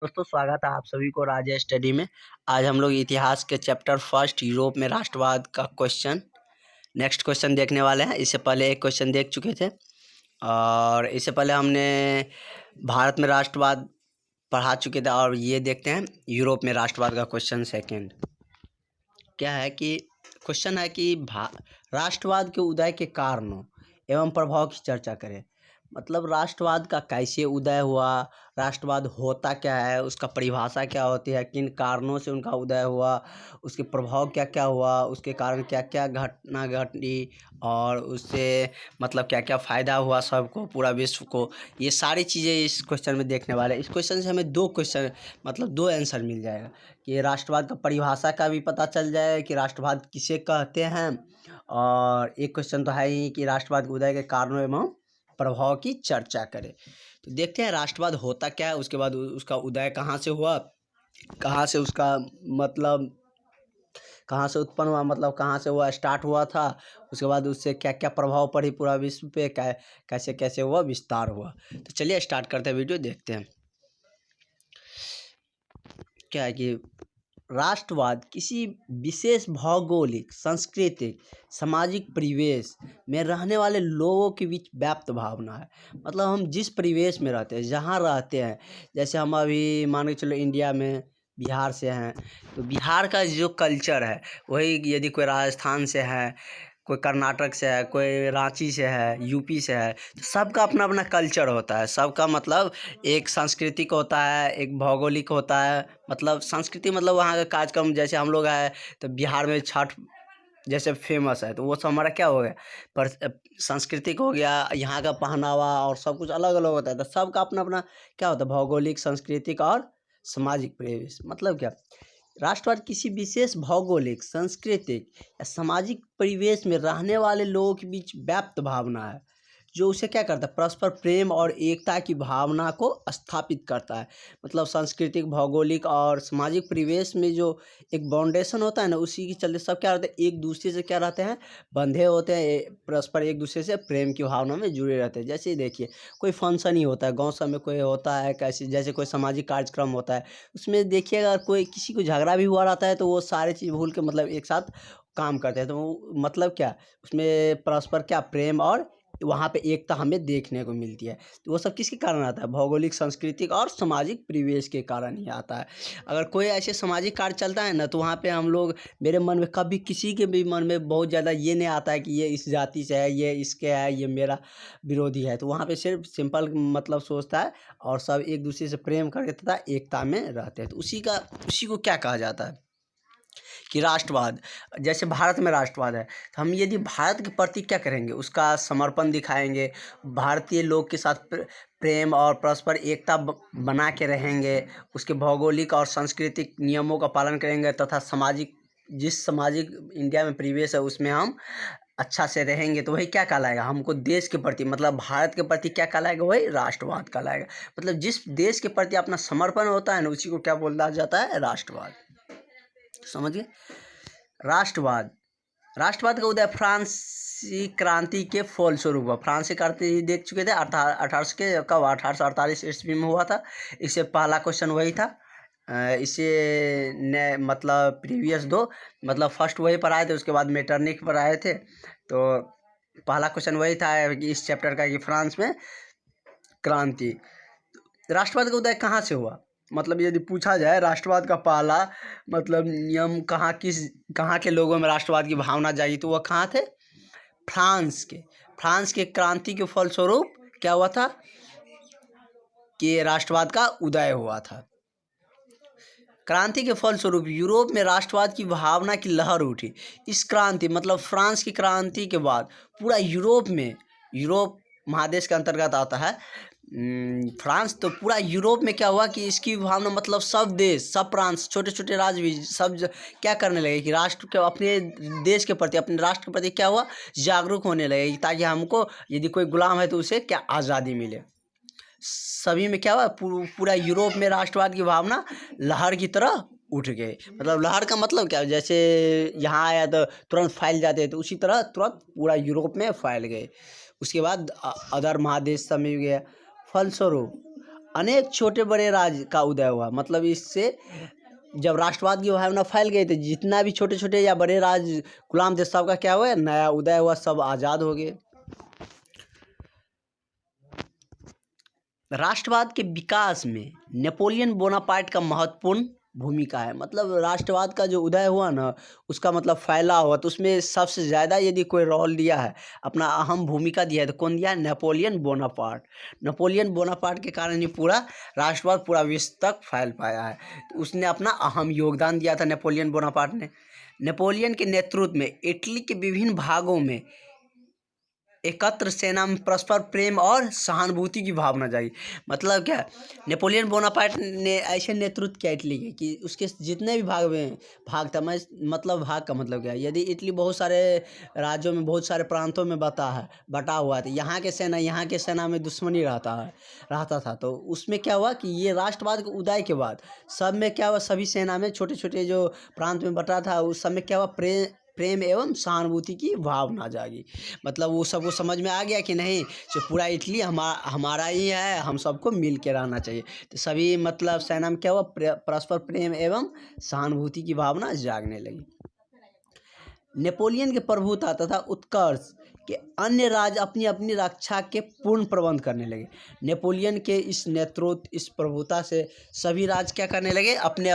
दोस्तों स्वागत है आप सभी को राजा स्टडी में। आज हम लोग इतिहास के चैप्टर फर्स्ट यूरोप में राष्ट्रवाद का नेक्स्ट क्वेश्चन देखने वाले हैं। इससे पहले एक क्वेश्चन देख चुके थे और इससे पहले हमने भारत में राष्ट्रवाद पढ़ा चुके थे और ये देखते हैं यूरोप में राष्ट्रवाद का क्वेश्चन सेकंड। क्या है कि क्वेश्चन है कि राष्ट्रवाद के उदय के कारणों एवं प्रभाव की चर्चा करें। मतलब राष्ट्रवाद का कैसे उदय हुआ, राष्ट्रवाद होता क्या है, उसका परिभाषा क्या होती है, किन कारणों से उनका उदय हुआ, उसके प्रभाव क्या क्या हुआ, उसके कारण क्या क्या घटना घटी और उससे मतलब क्या क्या फ़ायदा हुआ सबको, पूरा विश्व को। ये सारी चीज़ें इस क्वेश्चन में देखने वाले हैं। इस क्वेश्चन से हमें दो आंसर मिल जाएगा कि राष्ट्रवाद का परिभाषा का भी पता चल जाए कि राष्ट्रवाद किसे कहते हैं, और एक क्वेश्चन तो है ही कि राष्ट्रवाद के उदय के कारणों एवं प्रभाव की चर्चा करें। तो देखते हैं राष्ट्रवाद होता क्या है, उसके बाद उसका उदय कहाँ से हुआ, कहाँ से उसका मतलब कहाँ से उत्पन्न हुआ, मतलब कहाँ से वो स्टार्ट हुआ था, उसके बाद उससे क्या क्या प्रभाव पड़ी पूरा विश्व पे, कैसे कैसे हुआ विस्तार हुआ। तो चलिए स्टार्ट करते हैं, वीडियो देखते हैं। क्या है कि राष्ट्रवाद किसी विशेष भौगोलिक, सांस्कृतिक, सामाजिक परिवेश में रहने वाले लोगों के बीच व्याप्त भावना है। मतलब हम जिस परिवेश में रहते हैं, जहाँ रहते हैं, जैसे हम अभी मान के चलो इंडिया में बिहार से हैं, तो बिहार का जो कल्चर है वही यदि कोई राजस्थान से है, कोई कर्नाटक से है, कोई रांची से है, यूपी से है, तो सबका अपना अपना कल्चर होता है। सबका मतलब एक सांस्कृतिक होता है, एक भौगोलिक होता है। मतलब संस्कृति मतलब वहाँ का कार्यक्रम, जैसे हम लोग है तो बिहार में छठ जैसे फेमस है, तो वो सब हमारा क्या हो गया, पर सांस्कृतिक हो गया। यहाँ का पहनावा और सब कुछ अलग अलग होता है, तो सबका अपना अपना क्या होता है, भौगोलिक, सांस्कृतिक और सामाजिक परिवेश। मतलब क्या, राष्ट्रवाद किसी विशेष भौगोलिक, सांस्कृतिक या सामाजिक परिवेश में रहने वाले लोगों के बीच व्याप्त भावना है, जो उसे क्या करता है, परस्पर प्रेम और एकता की भावना को स्थापित करता है। मतलब सांस्कृतिक, भौगोलिक और सामाजिक परिवेश में जो एक बाउंडेशन होता है ना, उसी के चलते सब क्या रहते हैं, एक दूसरे से क्या रहते हैं, बंधे होते हैं, परस्पर एक दूसरे से प्रेम की भावना में जुड़े रहते हैं। जैसे देखिए कोई फंक्शन ही होता है, गाँव सब में कोई होता है, कैसे जैसे कोई सामाजिक कार्यक्रम होता है, उसमें देखिए अगर कोई किसी को झगड़ा भी हुआ रहता है तो वो सारी चीज़ भूल के मतलब एक साथ काम करते हैं। तो मतलब क्या, उसमें परस्पर क्या प्रेम और वहाँ पे एकता हमें देखने को मिलती है। तो वो सब किसके कारण आता है, भौगोलिक, सांस्कृतिक और सामाजिक परिवेश के कारण ही आता है। अगर कोई ऐसे सामाजिक कार्य चलता है ना, तो वहाँ पे हम लोग, मेरे मन में कभी किसी के भी मन में बहुत ज़्यादा ये नहीं आता है कि ये इस जाति से है, ये इसके है, ये मेरा विरोधी है। तो वहाँ पे सिर्फ सिंपल मतलब सोचता है और सब एक दूसरे से प्रेम करके तथा एकता में रहते हैं। तो उसी को क्या कहा जाता है कि राष्ट्रवाद। जैसे भारत में राष्ट्रवाद है, तो हम यदि भारत के प्रति क्या करेंगे, उसका समर्पण दिखाएंगे, भारतीय लोग के साथ प्रेम और परस्पर एकता बना के रहेंगे, उसके भौगोलिक और सांस्कृतिक नियमों का पालन करेंगे तथा जिस सामाजिक इंडिया में परिवेश है उसमें हम अच्छा से रहेंगे, तो वही क्या कहलाएगा, हमको देश के प्रति मतलब भारत के प्रति क्या कहलाएगा, वही राष्ट्रवाद कहलाएगा। मतलब जिस देश के प्रति अपना समर्पण होता है ना, उसी को क्या बोला जाता है, राष्ट्रवाद। समझिए राष्ट्रवाद। राष्ट्रवाद का उदय फ्रांसीसी क्रांति के फलस्वरूप हुआ। फ्रांसीसी क्रांति देख चुके थे, 1848 ईस्वी में हुआ था। इससे पहला क्वेश्चन वही था। इसे ने मतलब प्रीवियस दो मतलब फर्स्ट वही पर आए थे, उसके बाद मेटरनिक पर आए थे। तो पहला क्वेश्चन वही था कि इस चैप्टर का कि फ्रांस में क्रांति। राष्ट्रवाद का उदय कहाँ से हुआ, मतलब यदि पूछा जाए राष्ट्रवाद का पहला मतलब नियम कहाँ के लोगों में राष्ट्रवाद की भावना जागी, तो वह कहाँ थे, फ्रांस के क्रांति के फलस्वरूप क्या हुआ था कि राष्ट्रवाद का उदय हुआ था। क्रांति के फलस्वरूप यूरोप में राष्ट्रवाद की भावना की लहर उठी। इस क्रांति मतलब फ्रांस की क्रांति के बाद पूरा यूरोप महादेश के अंतर्गत आता है फ्रांस, तो पूरा यूरोप में क्या हुआ कि इसकी भावना मतलब सब देश, सब प्रांत, छोटे छोटे राज्य भी क्या करने लगे कि राष्ट्र के अपने देश के प्रति, अपने राष्ट्र के प्रति क्या हुआ, जागरूक होने लगे, ताकि हमको यदि कोई गुलाम है तो उसे क्या आज़ादी मिले। सभी में क्या हुआ, पूरा यूरोप में राष्ट्रवाद की भावना लहर की तरह उठ गए। मतलब लहर का मतलब क्या, जैसे यहाँ आया तो तुरंत फैल जाते हैं, तो उसी तरह तुरंत पूरा यूरोप में फैल गए। उसके बाद अदर महादेश सब में भी गया। फलस्वरूप अनेक छोटे बड़े राज्य का उदय हुआ। मतलब इससे जब राष्ट्रवाद की भावना फैल गई तो जितना भी छोटे छोटे या बड़े राज्य गुलाम थे सबका क्या हुआ, नया उदय हुआ, सब आज़ाद हो गए। राष्ट्रवाद के विकास में नेपोलियन बोनापार्ट का महत्वपूर्ण भूमिका है। मतलब राष्ट्रवाद का जो उदय हुआ ना, उसका मतलब फैला हुआ, तो उसमें सबसे ज़्यादा यदि कोई रोल दिया है, अपना अहम भूमिका दिया है, तो कौन दिया है? Napoleon Bonaparte. नेपोलियन बोनापार्ट के कारण ही पूरा राष्ट्रवाद पूरा विश्व तक फैल पाया है। तो उसने अपना अहम योगदान दिया था नेपोलियन बोनापार्ट ने। नेपोलियन के नेतृत्व में इटली के विभिन्न भागों में एकत्र सेना में परस्पर प्रेम और सहानुभूति की भावना जागी। मतलब क्या, नेपोलियन बोनापार्ट ने ऐसे नेतृत्व किया इटली के कि उसके जितने भी भाग था, मतलब भाग का मतलब क्या है, यदि इटली बहुत सारे राज्यों में, बहुत सारे प्रांतों में बटा हुआ था, यहाँ के सेना में दुश्मनी रहता था, तो उसमें क्या हुआ कि ये राष्ट्रवाद के उदय के बाद सब में क्या हुआ, सभी सेना में छोटे छोटे जो प्रांत में बटा था उस सब में क्या हुआ, प्रेम एवं सहानुभूति की भावना जागी। मतलब वो सबको समझ में आ गया कि नहीं, जो पूरा इटली हमारा ही है, हम सबको मिल के रहना चाहिए। तो सभी मतलब सेना में क्या हुआ, परस्पर प्रेम एवं सहानुभूति की भावना जागने लगी। नेपोलियन के प्रभुता तथा उत्कर्ष के अन्य राज्य अपनी अपनी रक्षा के पूर्ण प्रबंध करने लगे। नेपोलियन के इस नेतृत्व, इस प्रभुता से सभी राज्य क्या करने लगे, अपने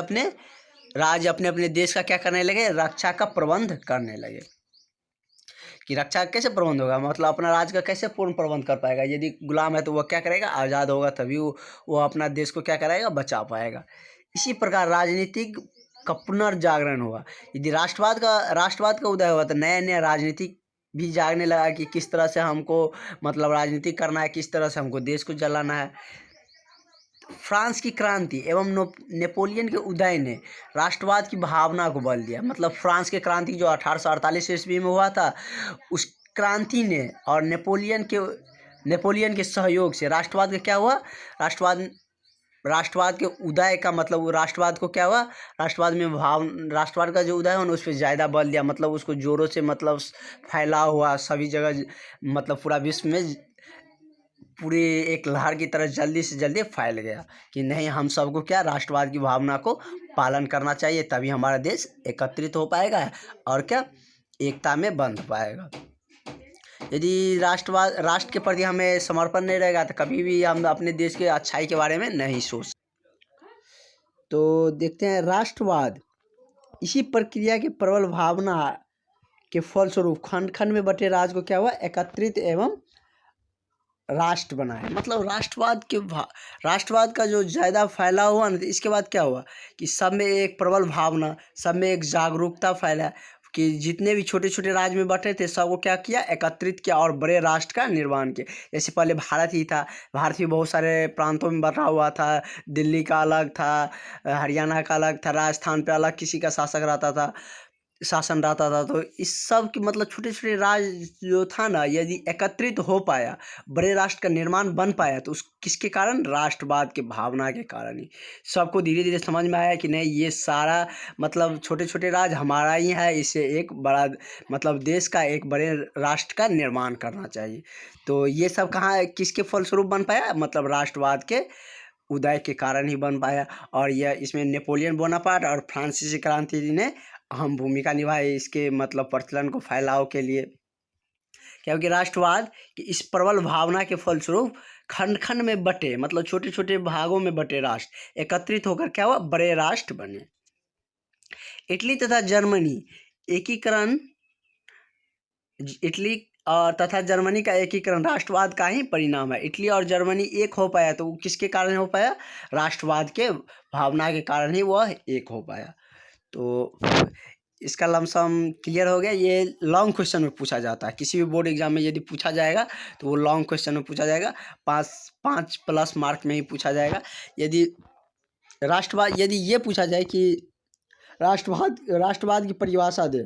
अपने देश का क्या करने लगे, रक्षा का प्रबंध करने लगे। कि रक्षा कैसे प्रबंध होगा, मतलब अपना राज्य का कैसे पूर्ण प्रबंध कर पाएगा। यदि गुलाम है तो वह क्या करेगा, आज़ाद होगा, तभी वो अपना देश को क्या करेगा, बचा पाएगा। इसी प्रकार राजनीतिक का पुनर्जागरण हुआ। यदि राष्ट्रवाद का उदय हुआ तो नया नया राजनीतिक भी जागने लगा कि किस तरह से हमको मतलब राजनीति करना है, किस तरह से हमको देश को चलाना है। फ्रांस की क्रांति एवं नेपोलियन के उदय ने राष्ट्रवाद की भावना को बल दिया। मतलब फ्रांस की क्रांति जो 1848 ईस्वी में हुआ था, उस क्रांति ने और नेपोलियन के सहयोग से राष्ट्रवाद का क्या हुआ, राष्ट्रवाद के उदय का मतलब वो राष्ट्रवाद को क्या हुआ, राष्ट्रवाद का जो उदय हो ना, उस पर ज़्यादा बल दिया। मतलब उसको जोरों से मतलब फैला हुआ सभी जगह, मतलब पूरा विश्व में पूरी एक लहर की तरह जल्दी से जल्दी फैल गया कि नहीं, हम सबको क्या राष्ट्रवाद की भावना को पालन करना चाहिए, तभी हमारा देश एकत्रित हो पाएगा और क्या एकता में बंध पाएगा। यदि राष्ट्र के प्रति हमें समर्पण नहीं रहेगा तो कभी भी हम अपने देश के अच्छाई के बारे में नहीं सोच। तो देखते हैं, राष्ट्रवाद इसी प्रक्रिया के प्रबल भावना के फलस्वरूप खंड खंड में बटे राज्य को क्या हुआ, एकत्रित एवं राष्ट्र बनाए। मतलब राष्ट्रवाद का जो ज़्यादा फैला हुआ ना, तो इसके बाद क्या हुआ कि सब में एक प्रबल भावना, सब में एक जागरूकता फैला कि जितने भी छोटे छोटे राज्य में बटे थे सबको क्या किया, एकत्रित किया और बड़े राष्ट्र का निर्माण किया। जैसे पहले भारत ही था, भारत भी बहुत सारे प्रांतों में बटा हुआ था। दिल्ली का अलग था, हरियाणा का अलग था, राजस्थान पे अलग किसी का शासन रहता था। तो इस सब की मतलब छोटे छोटे राज्य जो था ना, यदि एकत्रित हो पाया, बड़े राष्ट्र का निर्माण बन पाया, तो उस किसके कारण, राष्ट्रवाद के भावना के कारण ही सबको धीरे धीरे समझ में आया कि नहीं, ये सारा मतलब छोटे छोटे राज्य हमारा ही है, इसे एक बड़ा मतलब देश का एक बड़े राष्ट्र का निर्माण करना चाहिए। तो ये सब कहाँ किसके फलस्वरूप बन पाया, मतलब राष्ट्रवाद के उदय के कारण ही बन पाया। और यह इसमें नेपोलियन बोनापार्ट और फ्रांसीसी क्रांति ने अहम भूमिका निभाई इसके मतलब प्रचलन को फैलाव के लिए। क्योंकि राष्ट्रवाद की इस प्रबल भावना के फलस्वरूप खंड खंड में बटे, मतलब छोटे छोटे भागों में बटे राष्ट्र एकत्रित होकर क्या हुआ, बड़े राष्ट्र बने। इटली तथा जर्मनी एकीकरण इटली तथा जर्मनी का एकीकरण राष्ट्रवाद का ही परिणाम है। इटली और जर्मनी एक हो पाया तो किसके कारण हो पाया, राष्ट्रवाद के भावना के कारण ही वह एक हो पाया। तो इसका लमसम क्लियर हो गया। ये लॉन्ग क्वेश्चन में पूछा जाता है, किसी भी बोर्ड एग्जाम में यदि पूछा जाएगा तो वो लॉन्ग क्वेश्चन में पूछा जाएगा, 5+ मार्क में ही पूछा जाएगा। यदि ये पूछा जाए कि राष्ट्रवाद की परिभाषा दे,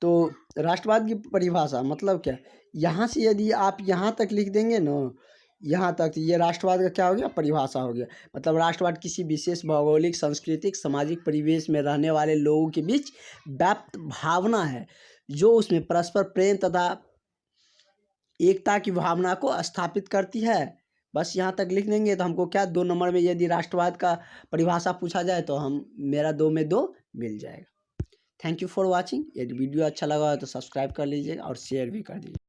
तो राष्ट्रवाद की परिभाषा मतलब क्या, यहाँ से यदि आप यहाँ तक लिख देंगे ना, यहाँ तक, ये राष्ट्रवाद का क्या हो गया, परिभाषा हो गया। मतलब राष्ट्रवाद किसी विशेष भौगोलिक, सांस्कृतिक, सामाजिक परिवेश में रहने वाले लोगों के बीच व्याप्त भावना है जो उसमें परस्पर प्रेम तथा एकता की भावना को स्थापित करती है। बस यहाँ तक लिख देंगे तो हमको क्या 2 नंबर में यदि राष्ट्रवाद का परिभाषा पूछा जाए तो हम मेरा 2 में 2 मिल जाएगा। Thank you for watching. यदि वीडियो अच्छा लगा हो तो सब्सक्राइब कर लीजिएगा और शेयर भी कर दीजिए।